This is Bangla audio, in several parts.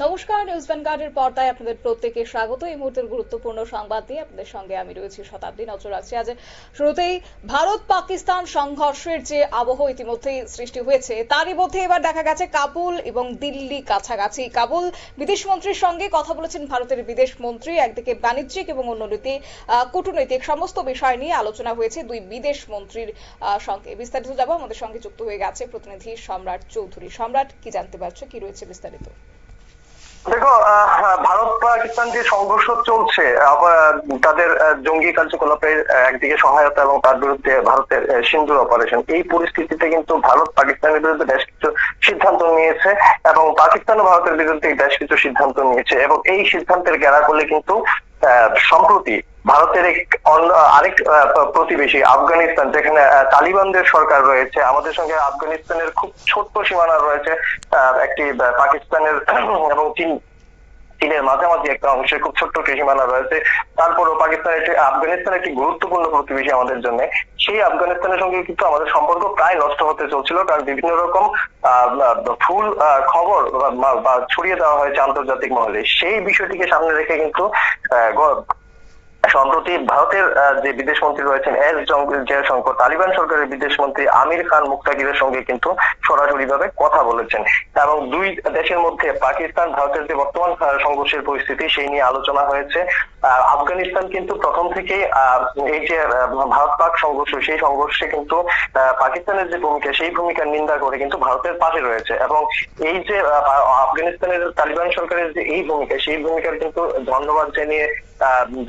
নমস্কার, নিউজ ভ্যানগার্ডের পর্দায় আপনাদের প্রত্যেককে স্বাগত। এই মুহূর্তের গুরুত্বপূর্ণ সংবাদ নিয়ে আপনাদের সঙ্গে আমি রয়েছি শতাব্দী। নজর রাখছি আজ শুরুতেই ভারত পাকিস্তান সংঘর্ষের যে আবহ ইতিমধ্যেই সৃষ্টি হয়েছে, তারই মধ্যে এবার দেখা গেছে কাবুল এবং দিল্লি কাছাকাছি। কাবুল বিদেশ মন্ত্রীর সঙ্গে কথা বলেছেন ভারতের বিদেশ মন্ত্রী। একদিকে বাণিজ্যিক এবং অন্যদিকে কূটনৈতিক সমস্ত বিষয় নিয়ে আলোচনা হয়েছে দুই বিদেশ মন্ত্রীর সঙ্গে। বিস্তারিত যাব, আমাদের সঙ্গে যুক্ত হয়ে গেছে প্রতিনিধি সম্রাট চৌধুরী। সম্রাট, কি জানতে পারছো, কি রয়েছে বিস্তারিত? দেখো, ভারত পাকিস্তান যে সংঘর্ষ চলছে, তাদের জঙ্গি কার্যকলাপের একদিকে সহায়তা এবং তার বিরুদ্ধে ভারতের সিন্দুর অপারেশন, এই পরিস্থিতিতে কিন্তু ভারত পাকিস্তানের বিরুদ্ধে বেশ কিছু সিদ্ধান্ত নিয়েছে এবং পাকিস্তানও ভারতের বিরুদ্ধে বেশ কিছু সিদ্ধান্ত নিয়েছে এবং এই সিদ্ধান্তের ঘেরা করলে কিন্তু সম্প্রতি ভারতের আরেক প্রতিবেশী আফগানিস্তান, যেখানে তালিবানদের সরকার রয়েছে, আমাদের সঙ্গে আফগানিস্তানের খুব ছোট্ট সীমানা রয়েছে, একটি পাকিস্তানের এবং চীনের মাঝামাঝি একটা অংশে খুব ছোট্ট সীমানা রয়েছে। তারপরও আফগানিস্তান একটি গুরুত্বপূর্ণ প্রতিবেশী আমাদের জন্য। সেই আফগানিস্তানের সঙ্গে কিন্তু আমাদের সম্পর্ক প্রায় নষ্ট হতে চলছিল, কারণ বিভিন্ন রকম ভুল খবর বা ছড়িয়ে দেওয়া হয়েছে আন্তর্জাতিক মহলে। সেই বিষয়টিকে সামনে রেখে কিন্তু সম্প্রতি ভারতের যে বিদেশ মন্ত্রী রয়েছেন এস জয়শঙ্কর তালিবান সরকারের বিদেশ মন্ত্রী আমির খান মুক্তাকিরের সঙ্গে কিন্তু সরাসরি ভাবে কথা বলেছেন এবং দুই দেশের মধ্যে পাকিস্তান ভারতের যে বর্তমান সংঘর্ষের পরিস্থিতি সেই নিয়ে আলোচনা হয়েছে। আফগানিস্তান কিন্তু প্রথম থেকে এই যে ভারত পাক সংঘর্ষ, সেই সংঘর্ষে কিন্তু পাকিস্তানের যে ভূমিকা, সেই ভূমিকার নিন্দা করে কিন্তু ভারতের পাশে রয়েছে এবং এই যে আফগানিস্তানের তালিবান সরকারের যে এই ভূমিকা, সেই ভূমিকার কিন্তু ধন্যবাদ জানিয়ে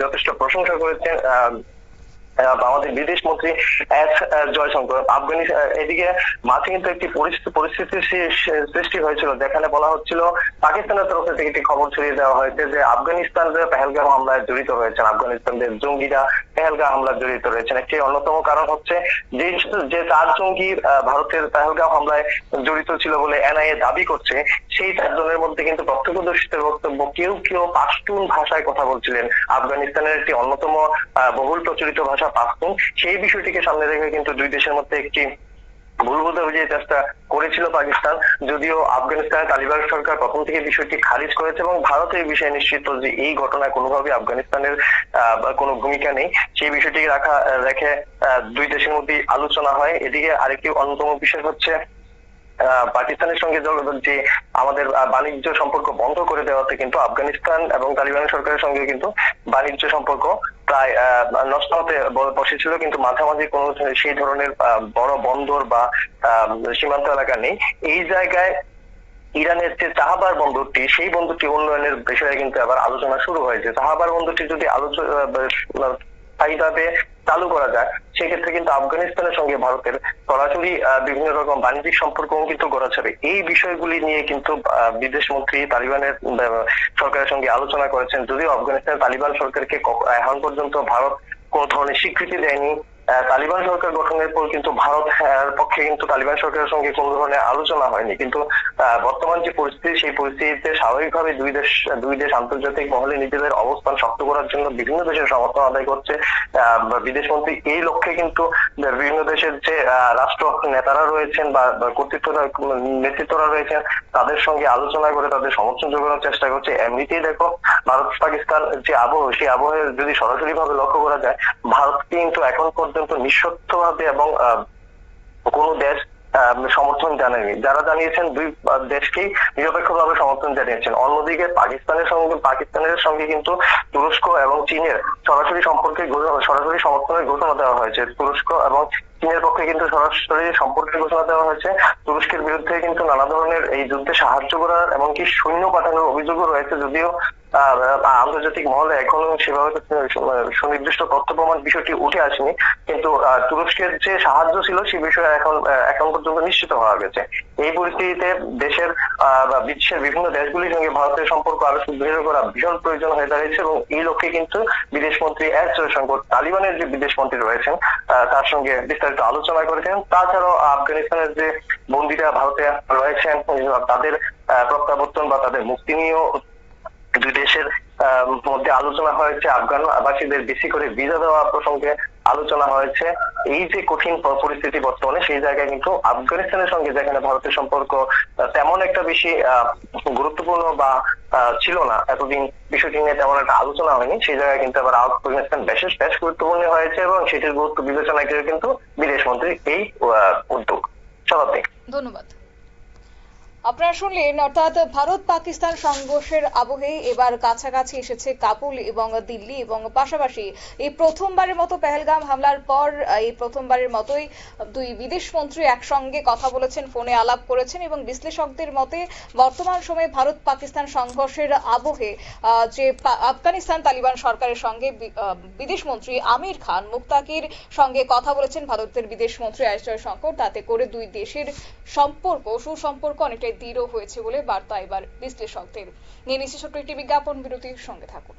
যথেষ্ট প্রশংসা করেছেন আমাদের বিদেশ মন্ত্রী এস জয়শঙ্কর। এদিকে মাঝে কিন্তু একটি পরিস্থিতির সৃষ্টি হয়েছিল, যেখানে বলা হচ্ছিল পাকিস্তানের তরফ থেকে একটি খবর ছড়িয়ে দেওয়া হয়েছে যে আফগানিস্তানের পেহেলগাম হামলায় জড়িত রয়েছেন, আফগানিস্তানের জঙ্গিরা পেহেলগাম হামলায় জড়িত রয়েছেন। একটি অন্যতম কারণ হচ্ছে যে 4 জঙ্গি ভারতের পেহেলগাম হামলায় জড়িত ছিল বলে এনআইএ দাবি করছে। সেই 4 জনের মধ্যে কিন্তু প্রত্যক্ষদর্শীদের বক্তব্য, কেউ কেউ পাশতুন ভাষায় কথা বলছিলেন। আফগানিস্তানের একটি অন্যতম বহুল প্রচলিত ভাষা পাশতুন। সেই বিষয়টিকে সামনে রেখে কিন্তু দুই দেশের মধ্যে একটি ভুল বোঝাবুঝির চেষ্টা করেছিল পাকিস্তান, যদিও আফগানিস্তানের তালিবান সরকার প্রথম থেকে বিষয়টি খারিজ করেছে এবং ভারত এই বিষয়ে নিশ্চিত যে এই ঘটনায় কোনোভাবে আফগানিস্তানের কোনো ভূমিকা নেই। সেই বিষয়টি রেখে দুই দেশের মধ্যে আলোচনা হয়। এদিকে আরেকটি অন্যতম বিষয় হচ্ছে পাকিস্তানের সঙ্গে যে আমাদের বাণিজ্য সম্পর্ক বন্ধ করে দেওয়াতে কিন্তু আফগানিস্তান এবং তালিবান সরকারের সঙ্গে কিন্তু বাণিজ্য সম্পর্ক প্রায় নষ্ট হতে বসেছিল, কিন্তু মাঝামাঝি কোনো সেই ধরনের বড় বন্দর বা সীমান্ত এলাকা নেই। এই জায়গায় ইরানের যে চাহাবার বন্দরটি, সেই বন্দরটি উন্নয়নের বিষয়ে কিন্তু আবার আলোচনা শুরু হয়েছে। চাহাবার বন্দরটি যদি স্থায়ীভাবে চালু করা যায়, সেক্ষেত্রে কিন্তু আফগানিস্তানের সঙ্গে ভারতের সরাসরি বিভিন্ন রকম বাণিজ্যিক সম্পর্ক কিন্তু গড়া যাবে। এই বিষয়গুলি নিয়ে কিন্তু বিদেশ মন্ত্রী তালিবানের সরকারের সঙ্গে আলোচনা করেছেন, যদিও আফগানিস্তানের তালিবান সরকারকে এখন পর্যন্ত ভারত কোন ধরনের স্বীকৃতি দেয়নি। তালিবান সরকার গঠনের পর কিন্তু ভারত পক্ষে কিন্তু তালিবান সরকারের সঙ্গে কোন ধরনের আলোচনা হয়নি, কিন্তু বর্তমান যে পরিস্থিতি, সেই পরিস্থিতিতে স্বাভাবিকভাবে দুই দেশ আন্তর্জাতিক মহলে নিজেদের অবস্থান শক্ত করার জন্য বিভিন্ন দেশের সমর্থন আদায় করছে। বিদেশ মন্ত্রী এই লক্ষ্যে কিন্তু বিভিন্ন দেশের যে রাষ্ট্র নেতারা রয়েছেন বা নেতৃত্বরা রয়েছেন, তাদের সঙ্গে আলোচনা করে তাদের সমর্থন জোগানোর চেষ্টা করছে। এমনিতেই দেখো, ভারত পাকিস্তান যে আবহ, সেই আবহে যদি সরাসরি ভাবে লক্ষ্য করা যায়, ভারত কিন্তু এখন পর্যন্ত নিঃশর্ত ভাবে এবং কোন দেশ সমর্থন জানায়নি। যারা জানিয়েছেন দুই দেশকেই নিরপেক্ষভাবে সমর্থন জানিয়েছেন। অন্যদিকে পাকিস্তানের সঙ্গে কিন্তু তুরস্ক এবং চীনের সরাসরি সমর্থনের ঘোষণা দেওয়া হয়েছে। তুরস্ক এবং চীনের পক্ষে কিন্তু সরাসরি সম্পর্কের ঘোষণা দেওয়া হয়েছে। তুরস্কের বিরুদ্ধে কিন্তু নানা ধরনের এই যুদ্ধে সাহায্য করার এমনকি সৈন্য পাঠানোর অভিযোগও রয়েছে, যদিও আন্তর্জাতিক মহলে এখনো সেভাবে সুনির্দিষ্ট তথ্য প্রমাণ বিষয়টি উঠে আসেনি, কিন্তু তুরস্কের যে সাহায্য ছিল সেই বিষয়ে এখন পর্যন্ত নিশ্চিত হওয়া গেছে। এই পরিস্থিতিতে বিশ্বের বিভিন্ন দেশগুলির সঙ্গে ভারতের সম্পর্ক আরো সুদৃঢ় করা ভীষণ প্রয়োজন হয়ে দাঁড়িয়েছে এবং এই লক্ষ্যে কিন্তু বিদেশ মন্ত্রী এস জয়শঙ্কর তালিবানের যে বিদেশ মন্ত্রী রয়েছেন তার সঙ্গে বিস্তারিত আলোচনা করেছেন। তাছাড়াও আফগানিস্তানের যে বন্দীরা ভারতে রয়েছেন, তাদের প্রত্যাবর্তন বা তাদের মুক্তি নিয়েও দুই দেশের মধ্যে আলোচনা হয়েছে। আফগানবাসীদের বেশি করে ভিসা দেওয়া প্রসঙ্গে আলোচনা হয়েছে। এই যে কঠিন পরিস্থিতি বর্তমানে, সেই জায়গায় কিন্তু আফগানিস্তানের সঙ্গে যেখানে ভারতের সম্পর্ক তেমন একটা বেশি গুরুত্বপূর্ণ বা ছিল না, এতদিন বিষয়টি নিয়ে তেমন একটা আলোচনা হয়নি, সেই জায়গায় কিন্তু আবার আফগানিস্তান বেশ গুরুত্বপূর্ণ হয়েছে এবং সেটির গুরুত্ব বিবেচনায় করে কিন্তু বিদেশ মন্ত্রীর এই উদ্যোগ। শতাব্দী, ধন্যবাদ। আপনারা শুনলেন, অর্থাৎ ভারত পাকিস্তান সংঘর্ষের আবহে এবার কাছাকাছি এসেছে কাবুল এবং দিল্লি, এবং পাশাপাশি এই প্রথমবারের মতো পেহেলগাম হামলার পর এই প্রথমবারের মতোই দুই বিদেশ মন্ত্রী একসঙ্গে কথা বলেছেন, ফোনে আলাপ করেছেন, এবং বিশ্লেষকদের মতে বর্তমান সময়ে ভারত পাকিস্তান সংঘর্ষের আবহে যে আফগানিস্তান তালিবান সরকারের সঙ্গে বিদেশ মন্ত্রী আমির খান মুত্তাকির সঙ্গে কথা বলেছেন ভারতের বিদেশ মন্ত্রী এস জয়শঙ্কর, তাতে করে দুই দেশের সুসম্পর্ক অনেকটাই দৃঢ় হয়েছে বলে বার্তা এবার বিশ্লেষকদের। নিয়ে নিচ্ছে ছোট্ট একটি বিজ্ঞাপন বিরতির সঙ্গে থাকুন।